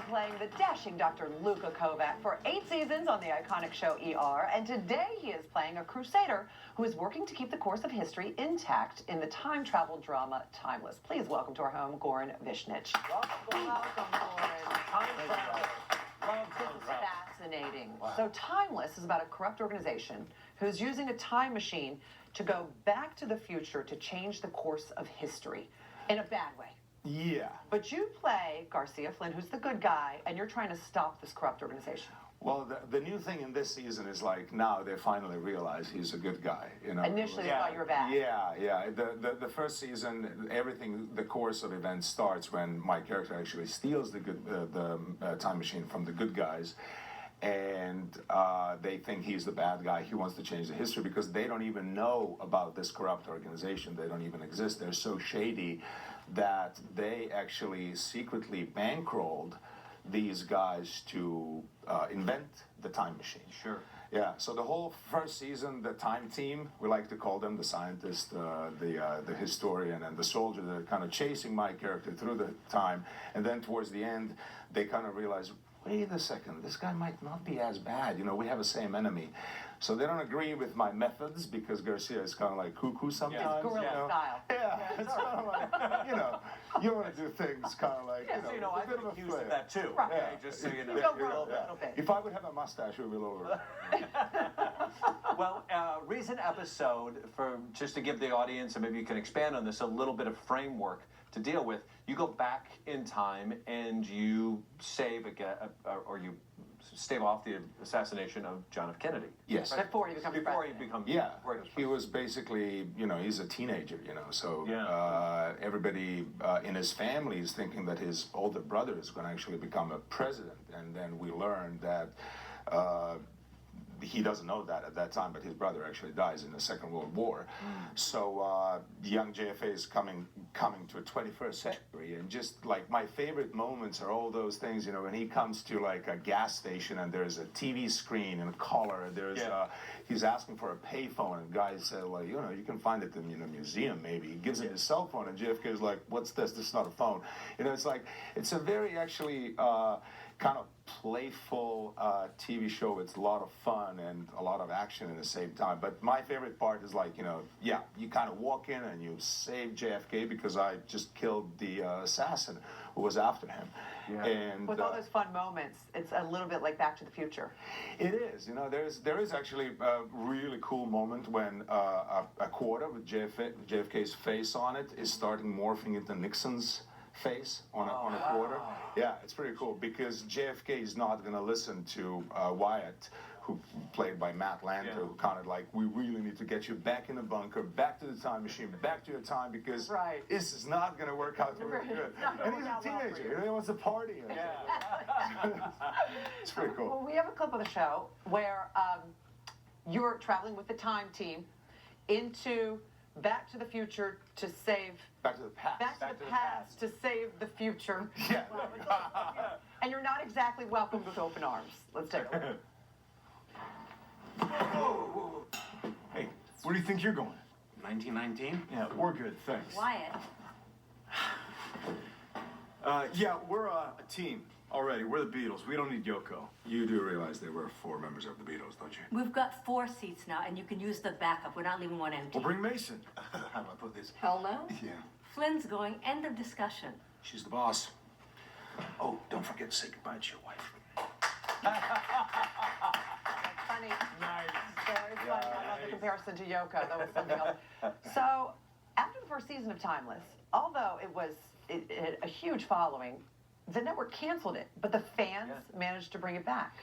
playing the dashing Dr. Luka Kovac for 8 seasons on the iconic show ER, and today he is playing a crusader who is working to keep the course of history intact in the time travel drama Timeless. Please welcome to our home, Goran Visnijic. Welcome, Goran. Time travel. This is fascinating. Wow. So Timeless is about a corrupt organization who's using a time machine to go back to the future to change the course of history in a bad way. Yeah. But you play Garcia Flynn, who's the good guy, and you're trying to stop this corrupt organization. Well, the new thing in this season is like now they finally realize he's a good guy. You know. Initially, they thought you were bad. Yeah. The first season, everything, the course of events starts when my character actually steals the time machine from the good guys, and they think he's the bad guy. He wants to change the history because they don't even know about this corrupt organization. They don't even exist. They're so shady that they actually secretly bankrolled these guys to invent the time machine. Sure. Yeah, so the whole first season, the time team, we like to call them the scientist, the historian, and the soldier, they're kind of chasing my character through the time, and then towards the end, they kind of realize, wait a second, this guy might not be as bad, you know, we have the same enemy. So they don't agree with my methods because Garcia is kind of like cuckoo sometimes. It's guerrilla style. Yeah, it's kind of like, you know, you want to do things kind of like, yeah, you know, I've been accused of that too. Right. Okay, just so you know. You go a little bit. If I would have a mustache, it would be a little Well, recent episode, for just to give the audience, and maybe you can expand on this, a little bit of framework to deal with. You go back in time and you save or you stave off the assassination of John F. Kennedy. Yes. Right? Before he becomes president. Yeah, he was basically, you know, he's a teenager, you know, so everybody in his family is thinking that his older brother is going to actually become a president, and then we learn that he doesn't know that at that time, but his brother actually dies in the Second World War. So young JFK is coming to a 21st century, and just like my favorite moments are all those things, you know, when he comes to like a gas station and there's a TV screen and a collar, there's he's asking for a payphone, and guys say, like, you know, you can find it in a museum maybe. He gives him his cell phone, and JFK is like, what's this? This is not a phone. You know, it's like, it's a very actually kind of playful TV show. It's a lot of fun and a lot of action at the same time. But my favorite part is like, you know, you kind of walk in and you save JFK because I just killed the assassin who was after him. Yeah. And with all those fun moments, it's a little bit like Back to the Future. It is. You know, there is actually a really cool moment when a quarter with JFK's face on it is starting morphing into Nixon's face on a quarter. Yeah, it's pretty cool because JFK is not going to listen to Wyatt, who played by Matt Lanter, who kind of like, we really need to get you back in the bunker, back to the time machine, back to your time, because this is not going to work out really good. And he's a teenager, you know, he wants to party. It's pretty cool. Well, we have a clip of the show where you're traveling with the time team into Back to the Future to save... Back to the past. Back to the past to save the future. Yeah. And you're not exactly welcomed with open arms. Let's take a look. Whoa. Hey, where do you think you're going? 1919? Yeah, we're good, thanks. Wyatt. Yeah, we're a team already. We're the Beatles. We don't need Yoko. You do realize there were 4 members of the Beatles, don't you? We've got 4 seats now, and you can use the backup. We're not leaving one empty. Well, bring Mason. How do I put this? Hell no. Yeah. Flynn's going. End of discussion. She's the boss. Oh, don't forget to say goodbye to your wife. Funny. Nice. Very funny. I love the comparison to Yoko. That was something else. So, after the first season of Timeless, although it had a huge following, the network canceled it, but the fans managed to bring it back.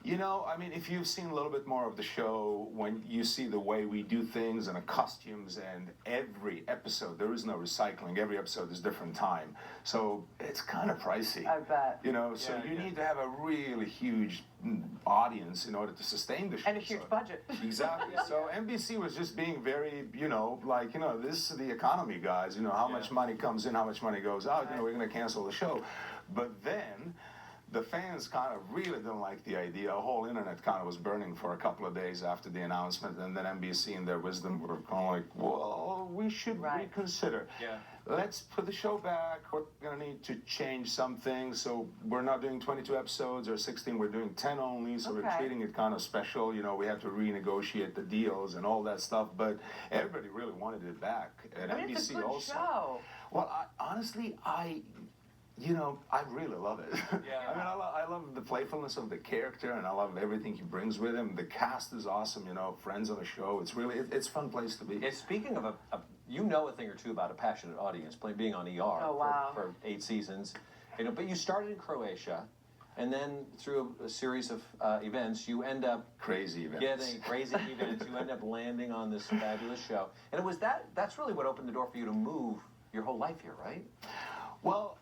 You know, I mean, if you've seen a little bit more of the show, when you see the way we do things and the costumes, and every episode, there is no recycling. Every episode is different time. So it's kind of pricey. I bet. You know, so you need to have a really huge audience in order to sustain the show. And a huge budget. Exactly. So NBC was just being very, you know, like, you know, this is the economy, guys. You know, how much money comes in, how much money goes out. You know, we're going to cancel the show. But then the fans kind of really didn't like the idea. The whole internet kind of was burning for a couple of days after the announcement, and then NBC in their wisdom were kind of like, well, we should reconsider. Yeah. let's put the show back. We're gonna need to change some things. So we're not doing 22 episodes or 16. We're doing 10 only. So we're Okay. treating it kind of special. You know, we have to renegotiate the deals and all that stuff. But everybody really wanted it back. And I mean, it's a NBC good also. show. Well, honestly, I really love it. Yeah. I mean, I love the playfulness of the character, and I love everything he brings with him. The cast is awesome. You know, friends on the show. It's really, it's a fun place to be. Speaking of you know a thing or two about a passionate audience, being on ER Oh, wow. for 8 seasons, you know. But you started in Croatia, and then through a series of events, you end up Crazy events. getting crazy events. You end up landing on this fabulous show, and it was that's really what opened the door for you to move your whole life here, right? Well,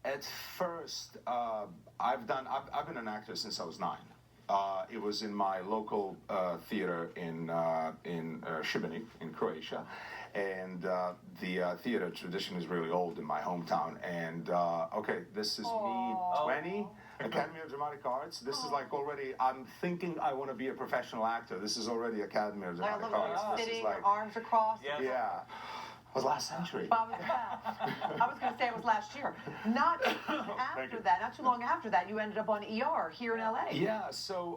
at first, I've been an actor since I was 9. It was in my local theater in Šibenik in Croatia, and the theater tradition is really old in my hometown. And okay, this is me, 20. Academy of Dramatic Arts. This is like already. I'm thinking I want to be a professional actor. This is already Academy of I Dramatic love Arts. it. This is Sitting, like, arms across. yeah. It was last century. I was going to say it was last year. Not after that, not too long after that, you ended up on ER here in LA. Yeah, so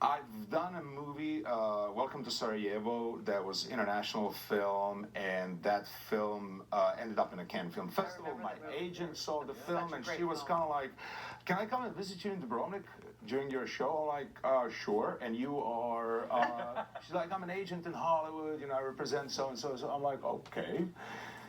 I've done a movie, Welcome to Sarajevo, that was international film, and that film ended up in a Cannes Film Festival. My agent saw the film, and she was kind of like, "Can I come and visit you in Dubrovnik during your show?" I'm like, "Sure." And you are, she's like, "I'm an agent in Hollywood, you know, I represent so-and-so." So I'm like, "Okay."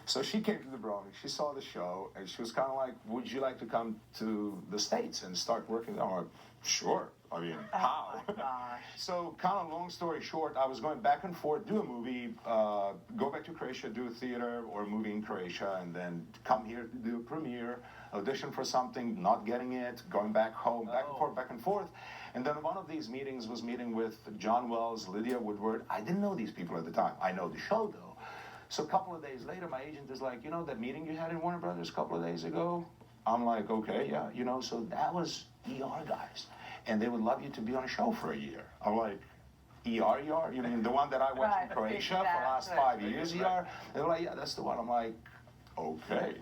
So she came to Dubrovnik, she saw the show, and she was kind of like, "Would you like to come to the States and start working?" I'm like, "Sure." I mean, how? Oh my gosh. So, kind of long story short, I was going back and forth, do a movie, go back to Croatia, do a theater or a movie in Croatia, and then come here to do a premiere, audition for something, not getting it, going back home, back and forth, back and forth. And then one of these meetings was meeting with John Wells, Lydia Woodward. I didn't know these people at the time. I know the show, though. So a couple of days later, my agent is like, "You know that meeting you had in Warner Brothers a couple of days ago?" I'm like, "Okay, yeah." You know, so that was ER guys. And they would love you to be on a show for a year. I'm like, ER? You mean the one that I watched in Right, Croatia for the last 5 years, ER? They were like, "Yeah, that's the one." I'm like, "Okay."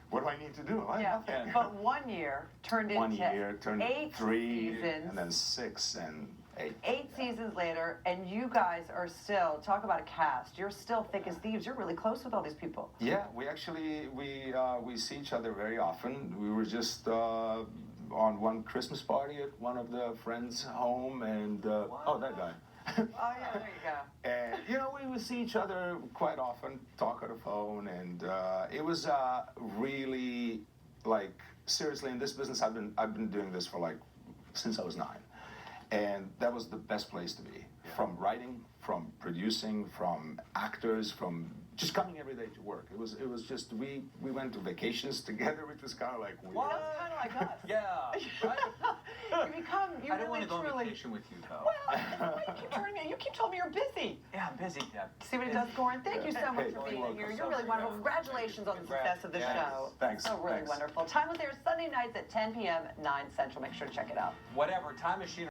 What do I need to do? Like, Yeah, nothing. but 1 year turned One into year turned 8 3, seasons. and then 6 and 8. 8 seasons later, and you guys are still, talk about a cast, you're still thick as thieves. You're really close with all these people. Yeah, we actually, we see each other very often. We were just on one Christmas party at one of the friends' home, and oh, that guy. Oh, yeah, there you go. And you know, we would see each other quite often, talk on the phone, and it was really, like, seriously, in this business, I've been doing this for like since I was 9, and that was the best place to be. From writing, from producing, from actors, from just coming every day to work. It was just we went to vacations together, which was kind of like weird. Well, that's kind of like us. Yeah. You I don't want really to go on truly. vacation with you, though. Well, you keep telling me you're busy. Yeah, I'm busy. Yeah. See what it does, Goran? Thank you so much Hey, for you're being welcome. here. You're really wonderful. Congratulations on the success of the Yes. show. Thanks. Oh, really Thanks. wonderful. Time was there Sunday nights at 10 p.m., 9 Central. Make sure to check it out. Whatever. Time Machine.